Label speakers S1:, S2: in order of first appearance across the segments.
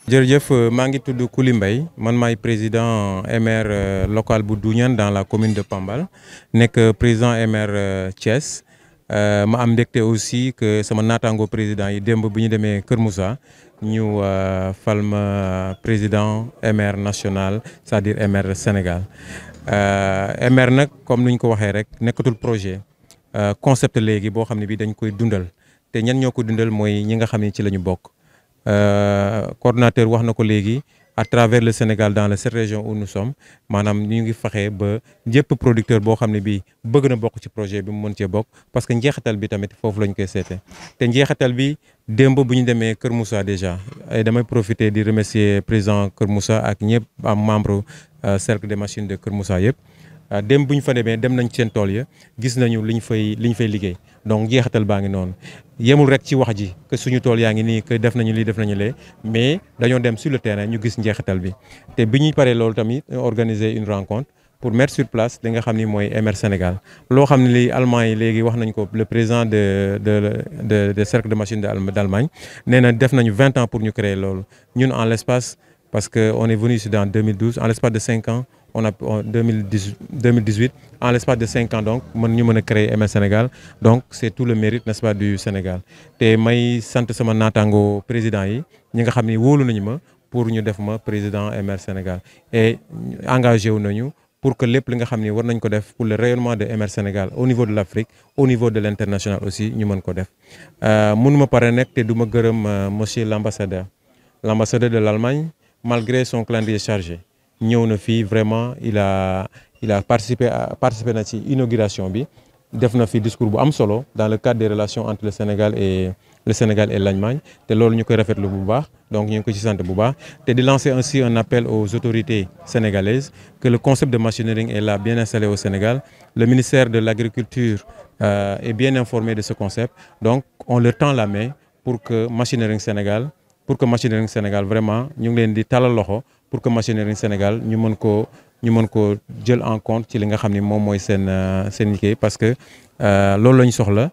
S1: jërëjëf maa ngi tudd Kouly Mbaye man maay président MR local bu Douniane dans la commune de Pambal nekk président MR Thiès ma am mbégte aussi que sama naataango président yi démb bu ñu demee Kër Moussa ñu fal ma président MR national c'est-à-dire MR Sénégal MR nag comme ni ñu ko waxee rek nekkatul projet concept léegi boo xam ne bi dañ koy dundal te ñan ñoo ko dundal mooy ñi nga xam ne ci la ñu bokk. Coordonnateur wax na ko léegi à travers le Sénégal dans les 7 régions où nous sommes maanaam ñu ngi fexe ba jëpp producteur boo xam ne bii bëgg na bokk ci projet bi mu mën cee bokk parce que njeexital bi tamit foofu lañ koy seete te njeexital bi démb bu ñu demee Kër Moussa déjà et damay profiter di remercier président Kër Moussa ak ñëpp am membre cercle des machines de Kër Moussa yëpp démb bu ñu fa demee dem nañ ci seen tool ya gis nañu li ñu fay liggéey donc njeexital baa ngi noonu. yemul rek ci wax ji que suñu tool yaa ngi nii que def nañu lii def nañu lee mais dañoo dem sur le terrain ñu gis njeexital bi te bi ñuy paree loolu tamit organiser une rencontre pour mettre sur place li nga xam ni mooy MR Sénégal loo xam ne lii allemand yi léegi wax nañ ko le président de cercle de machines d'Allemagne nee na def nañu 20 ans pour ñu créer loolu ñun en l'espace parce que on est venu ici en 2012 en l'espace de 5 ans on a 2018 en l'espace de 5 ans donc ñu mën a créer MR Sénégal donc c'est tout le mérite n'est-ce pas du Sénégal te may sant sama naataango président yi ñi nga xam ni wóolu nañu ma pour ñu def ma président MR Sénégal et engagé wu nañu pour que lépp li nga xam ni war nañ ko def pour le rayonnement de MR Sénégal au niveau de l'Afrique au niveau de l'international aussi ñu mën ko def mënuma pare nekk te du ma gërëm monsieur l'ambassadeur de l'Allemagne malgré son calendrier chargé ñëw na fii vraiment il a participé na ci inauguration bi def na fi discours bu am solo dans le cadre des relations entre le Sénégal et l'Allemagne te loolu ñu koy rafetlu bu baax donc ñu ngi ko ci sant bu baax te di lancer ainsi un appel aux autorités sénégalaises que le concept de machinerie est là bien installé au Sénégal le ministère de l'Agriculture est bien informé de ce concept donc on leur tend la main pour que machinerie Sénégal vraiment ñu ngi leen di talal loxo pour que machinerie Sénégal ñu mën ko jël en compte ci li nga xam ni moom mooy seen liggéey parce que loolu la ñu soxla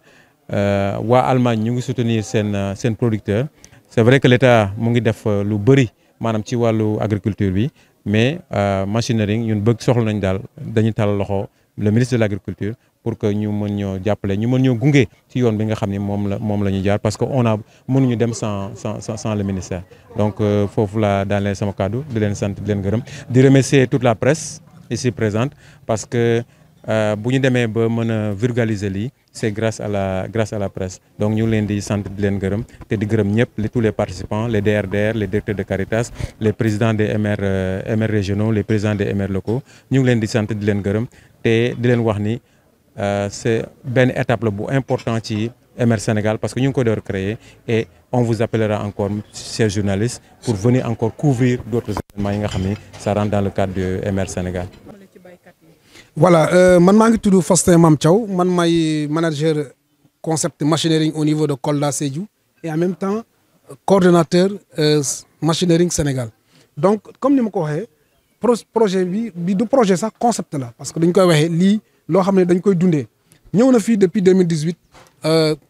S1: waa Allemagne ñu ngi soutenir seen producteur c'est vrai que l'État mu ngi def lu bëri maanaam ci wàllu agriculture bi mais machinerie ñun soxla nañ daal dañuy talal loxo le ministre de l'Agriculture pour que ñu mën ñoo jàppale ñu mën ñoo gunge ci yoon bi nga xam ni moom la ñu jaar parce que mënuñu dem sans le ministère donc foofu la daaneel sama kàddu di leen sant di leen gërëm di remercier toute la presse ici présente parce que bu ñu demee ba mën a vulgariser lii c'est grâce à la presse donc ñu ngi leen di sant di leen gërëm te di gërëm ñëpp tous les participants les DRDR les directeurs de Caritas les présidents des MR régionaux les présidents des MR locaux ñu ngi leen di sant di leen gërëm te di leen wax ni c'est benn étape la bu important ci MR Sénégal parce que ñu ngi ko door créer et on vous appellera encore chers journalistes pour venir encore couvrir d'autres événements yi nga xam ni ça rentre dans le cadre de MR Sénégal.
S2: Voilà man maa ngi tudd Faustin Mame Thiaw man maay manager concept machinerie au niveau de Kolda Sédhiou et en même temps coordonnateur machinerie Sénégal donc comme ni ma ko waxee projet bi du projet sax concept la parce que dañ koy waxee lii loo xam ne dañ koy dundee ñëw na fii depuis 2018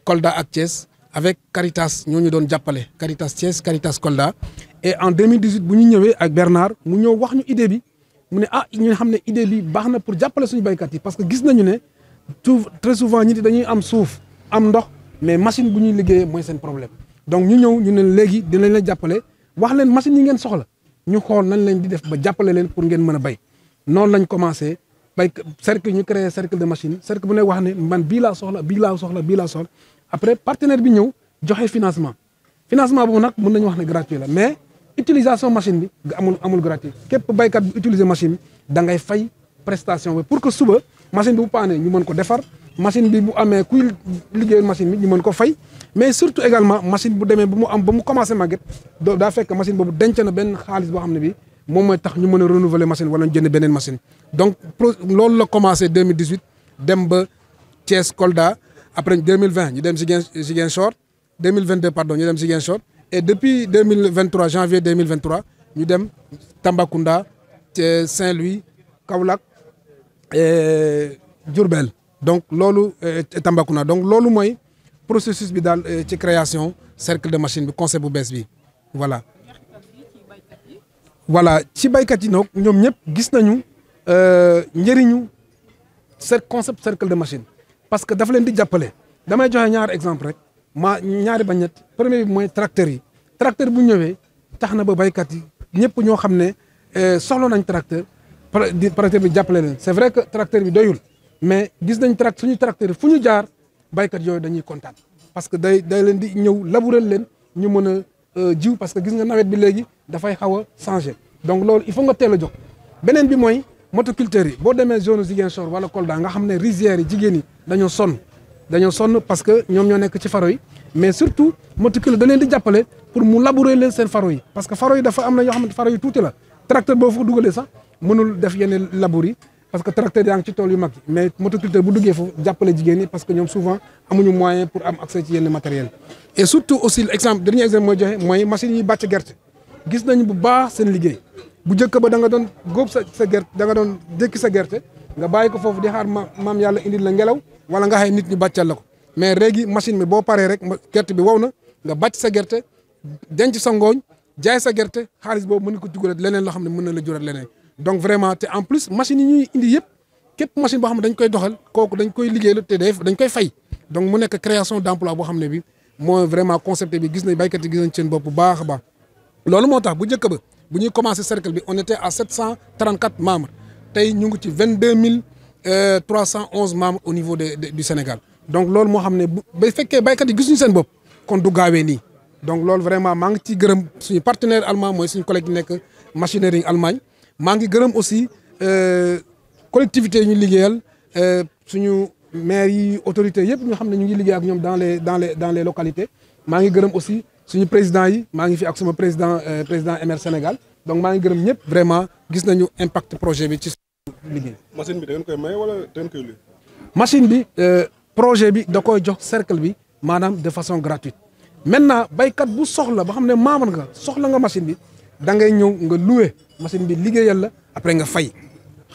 S2: Kolda ak Thiès avec Caritas ñoo ñu doon jàppale Caritas Thiès Caritas Kolda et en 2018 bu ñu ñëwee ak Bernard mu ñëw wax ñu idée bi mu ne ñu xam ne idée bi baax na pour jàppale suñu béykat yi parce que gis nañu ne très souvent ñi dañuy am suuf am ndox mais machine bu ñuy liggéeyee mooy seen problème donc ñu ñëw ñu ne léegi dinañ la jàppale wax leen machine yi ngeen soxla ñu xool nañ leen di def ba jàppale leen pour ngeen mën a béy noonu lañ commencé bay cercle ñu créé cercle de machine cercle bu ne wax ne man bii laa soxla après partenaire bi ñëw joxe financement boobu nag mën nañu wax ne gratuit la mais utilisation machine bi amul gratuit képp baykat bu utiliser machine bi da ngay fay prestation bi pour que suba machine bi bu paanee ñu mën ko defar machine bi bu amee kuy liggéeyal machine bi ñu mën ko fay mais surtout également machine bu demee ba mu commencé màgget daa fekk machine boobu denc na benn xaalis boo xam ne bi moom mooy tax ñu mën a renouveler machine wala ñu jënd beneen machine donc loolu la commencé 2018 dem ba Thiès Kolda après 2020 ñu dem Ziguinchor 2022 pardon ñu dem Ziguinchor et depuis 2023 janvier 2023 ñu dem Tambacounda Saint-Louis Kaolack et Diourbel donc loolu Tambacounda donc loolu mooy processus bi daal ci création cercle de machine bi concept bu bees bi voilà. voilà ci baykat yi nag ñoom ñëpp gis nañu njëriñu concept cercle de machine parce que dafa leen di jàppale damay joxe ñaari exemple rek ñaari ba ñett premier bi mooy tracteur yi tracteur bu ñëwee tax na ba baykat yi ñëpp ñoo xam ne soxla nañ tracteur tracteur bi jàppale leen c'est vrai que tracteur bi doyul mais gis nañ suñu tracteur fu ñu jaar baykat yooyu dañuy kontaan parce que day leen di ñëw labourer leen ñu mën a jiw parce que gis nga nawet bi léegi dafay xaw a changer donc loolu il faut nga teel a jóg beneen bi mooy motoculteurs yi boo demee zone Ziguinchor wala Kolda nga xam ne rizières yi jigéen yi dañoo sonn parce que ñoom ñoo nekk ci faro yi mais surtout motoculteur da leen di jàppale pour mu labourer leen seen faro yi parce que faro yi dafa am na yoo xam ne faro yi tuuti la tracteur boo fa dugalee sax mënul def yenn labour yi parce que tracteur yaa ngi ci tool yu mag yi mais motoculteur bu duggee foofu jàppale jigéen ñi parce que ñoom souvent amuñu moyen pour am accès ci yenn matériel et surtout aussi dernier exemple mooy joxe mooy machines yi bàcc gerte gis nañu bu baax seen liggéey bu njëkk ba da nga doon góob sa gerte da nga doon dékki sa gerte nga bàyyi ko foofu di xaar maam yàlla indil la ngelaw wala nga xëy nit ñi bàccal la ko mais léegi machine bi boo paree rek gerte bi wow na nga bàcc sa gerte denc sa ngooñ jaay sa gerte xaalis boobu mën nga ko dugal leneen loo xam ne mën na la jural leneen donc vraiment te en plus machines yi ñuy indi yëpp képp machine boo xam ne dañ koy doxal kooku dañ koy liggéey la te dañ koy fay donc mu nekk création d'emploi boo xam ne bi mooy vraiment concept bi gis nañ baykat yi gis nañ seen bopp bu baax a baax loolu moo tax bu njëkk ba bu ñuy commencé cercle bi on était à 734 membres tey ñu ngi ci 22 311 membres au niveau du Sénégal donc loolu moo xam ne bu fekkee baykat yi gisuñu seen bopp kon du gaawee nii donc loolu vraiment maa ngi ciy gërëm suñu partenaire allemand mooy suñu collègue yi nekk Machinerie Allemagne maa ngi gërëm aussi collectivités yi ñu liggéeyal suñu maires yi autorités yëpp ñu xam ne ñu ngi liggéey ak ñoom dans les localités maa ngi gërëm aussi suñu président yi maa ngi fi ak suma président MR Sénégal donc maa ngi gërëm ñëpp vraiment gis nañu impact projet bi ci liggéey.
S3: machine bi da ngeen koy may wala da ngeen koy luy.
S2: machine bi projet bi da koy jox cercle bi maanaam de façon gratuite maintenant baykat bu soxla ba xam ne membre nga soxla nga machine bi da ngay ñëw nga louer machine bi liggéeyal la après nga fay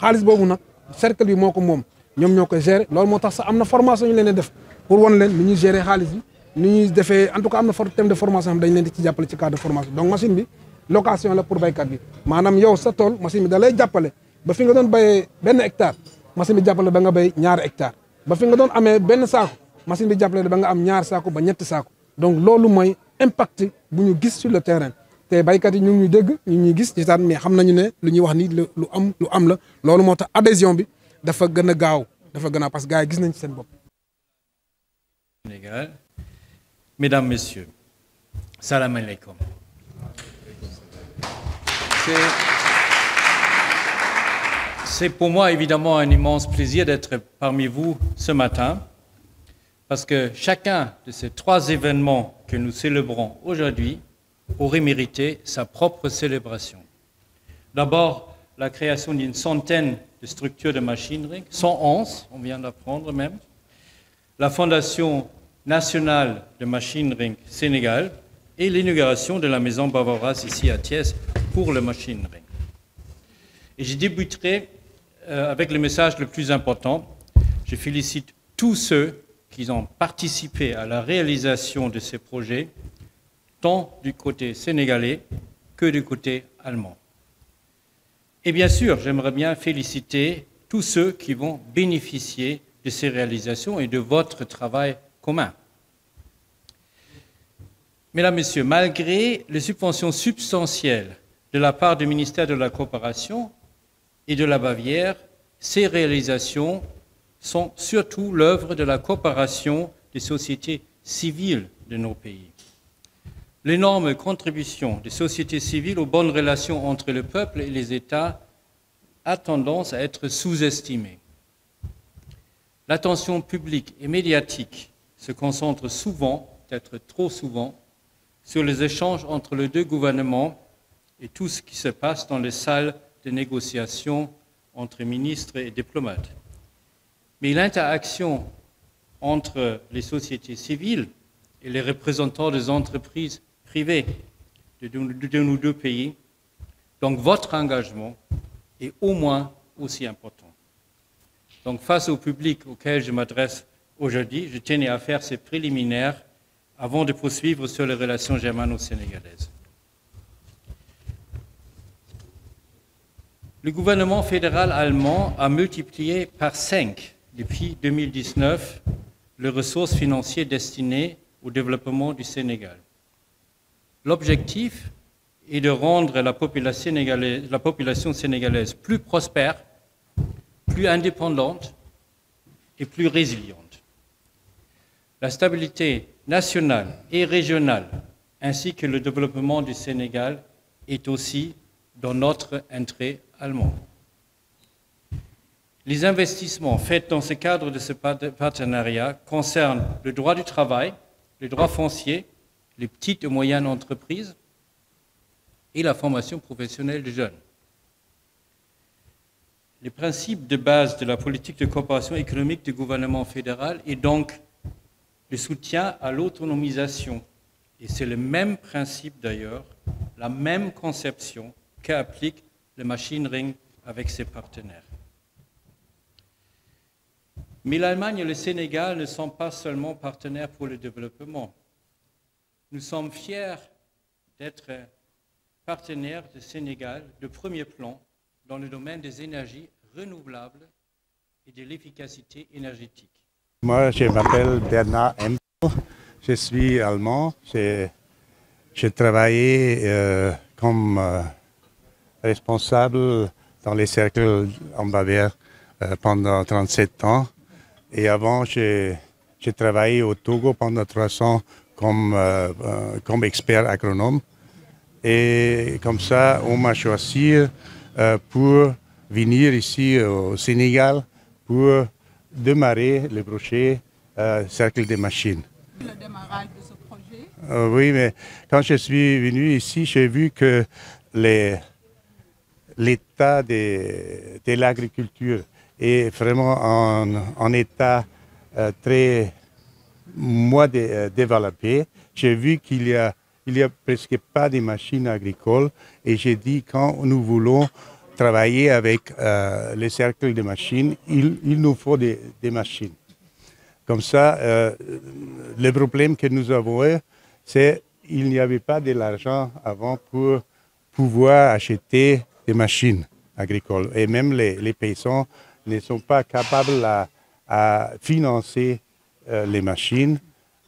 S2: xaalis boobu nag cercle bi moo ko moom ñoom ñoo koy gérer loolu moo tax sax am na formation ñu leen di def pour wan leen nu ñuy gérer xaalis bi nu ñuy defee en tout cas am na thème de formation dañ leen di ci jàppale ci cadre de formation donc machine bi location la pour baykat bi maanaam yow sa tool machine bi da lay jàppale ba fi nga doon béyee benn hectare machine bi jàppale ba nga béy ñaari hectare ba fi nga doon amee benn saako machine bi jàppale ba nga am ñaari saako ba ñetti saako donc loolu mooy impact bu ñu gis sur le terrain te baykat yi ñu ngi ñuy dégg ñu ñuy gis ci taan mais xam nañu ne lu ñuy wax ni lu am la loolu moo tax adhésion bi dafa gën a gaaw parce que gars yi gis nañ ci seen bopp.
S4: Sénégal. Mesdames, Messieurs, salam alaikum. C'est pour moi évidemment un immense plaisir d'être parmi vous ce matin, parce que chacun de ces trois événements que nous célébrons aujourd'hui aurait mérité sa propre célébration. D'abord, la création d'une centaine de structures de machinerie, 111, on vient d'apprendre même, la fondation nationale de Machine Ring Sénégal et l'inauguration de la maison bavaroise ici à Thiès pour le Machine Ring. Et je débuterai avec le message le plus important. Je félicite tous ceux qui ont participé à la réalisation de ces projets, tant du côté sénégalais que du côté allemand. Et bien sûr, j'aimerais bien féliciter tous ceux qui vont bénéficier de ces réalisations et de votre travail commun. Mesdames, Messieurs, malgré les subventions substantielles de la part du ministère de la Coopération et de la Bavière, ces réalisations sont surtout l'œuvre de la coopération des sociétés civiles de nos pays. L'énorme contribution des sociétés civiles aux bonnes relations entre le peuple et les États a tendance à être sous-estimée. L'attention publique et médiatique se concentre souvent, peut-être trop souvent, sur les échanges entre les deux gouvernements et tout ce qui se passe dans les salles de négociation entre ministres et diplomates. Mais l'interaction entre les sociétés civiles et les représentants des entreprises privées de nos deux pays, donc votre engagement est au moins aussi important. Donc face au public auquel je m'adresse aujourd'hui, je tenais à faire ces préliminaires avant de poursuivre sur les relations germano-sénégalaises. Le gouvernement fédéral allemand a multiplié par 5 depuis 2019 les ressources financières destinées au développement du Sénégal. L'objectif est de rendre la population sénégalaise plus prospère, plus indépendante et plus résiliente. La stabilité nationale et régionale ainsi que le développement du Sénégal est aussi dans notre intérêt allemand. Les investissements faits dans ce cadre de ce partenariat concernent le droit du travail, le droit foncier, les petites et moyennes entreprises et la formation professionnelle des jeunes. Le principe de base de la politique de coopération économique du gouvernement fédéral est donc le soutien à l'autonomisation. Et c'est le même principe d'ailleurs, la même conception qu'applique le Machine Ring avec ses partenaires. Mais l'Allemagne et le Sénégal ne sont pas seulement partenaires pour le développement. Nous sommes fiers d'être partenaires du Sénégal de premier plan dans le domaine des énergies renouvelables et de l'efficacité énergétique.
S5: Moi, je m'appelle Bernard Hempel, je suis allemand. J'ai travaillé comme responsable dans les cercles en Bavière pendant 37 ans. Et avant, j'ai travaillé au Togo pendant 3 ans comme expert agronome. Et comme ça, on m'a choisi pour venir ici au Sénégal pour démarrer le projet Cercle des machines.
S6: Le démarrage de ce projet?
S5: Oui, mais quand je suis venu ici, j'ai vu que l'état de l'agriculture est vraiment en état très moins développé. J'ai vu qu'il y a presque pas de machines agricoles et j'ai dit quand nous voulons travailler avec les cercles de machines, il nous faut des machines. Comme ça, le problème que nous avons eu, c'est qu'il n'y avait pas de l'argent avant pour pouvoir acheter des machines agricoles. Et même les paysans ne sont pas capables à financer les machines.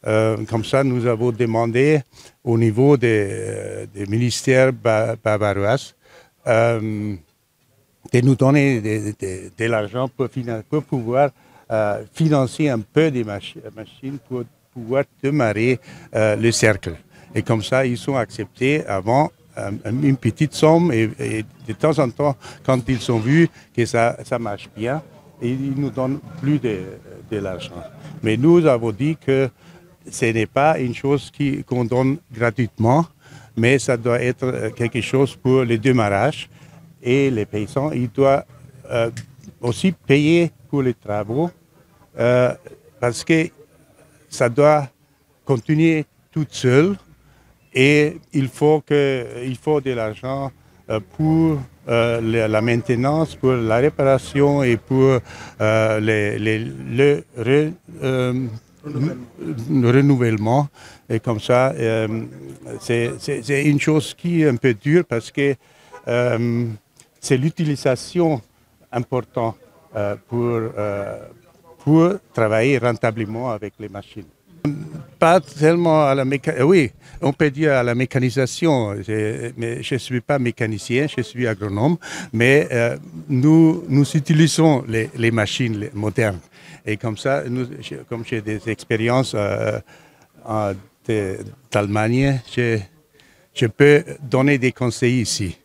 S5: Comme ça, nous avons demandé au niveau des ministères bavarois de nous donner de l'argent pour pouvoir financer un peu des machines pour pouvoir démarrer le cercle. Et comme ça, ils ont accepté avant une petite somme et de temps en temps, quand ils ont vu que ça marche bien, ils nous donnent plus de l'argent. Mais nous avons dit que ce n'est pas une chose qu'on donne gratuitement, mais ça doit être quelque chose pour le démarrage. Et les paysans, ils doivent aussi payer pour les travaux parce que ça doit continuer toute seule et il faut de l'argent pour la maintenance, pour la réparation et pour le renouvellement. Et comme ça, c'est une chose qui est un peu dure parce que c'est l'utilisation importante pour travailler rentablement avec les machines. Pas tellement à la mécanisation, oui, on peut dire à la mécanisation, mais je ne suis pas mécanicien, je suis agronome, mais nous utilisons les machines modernes. Et comme ça, comme j'ai des expériences d'Allemagne, je peux donner des conseils ici.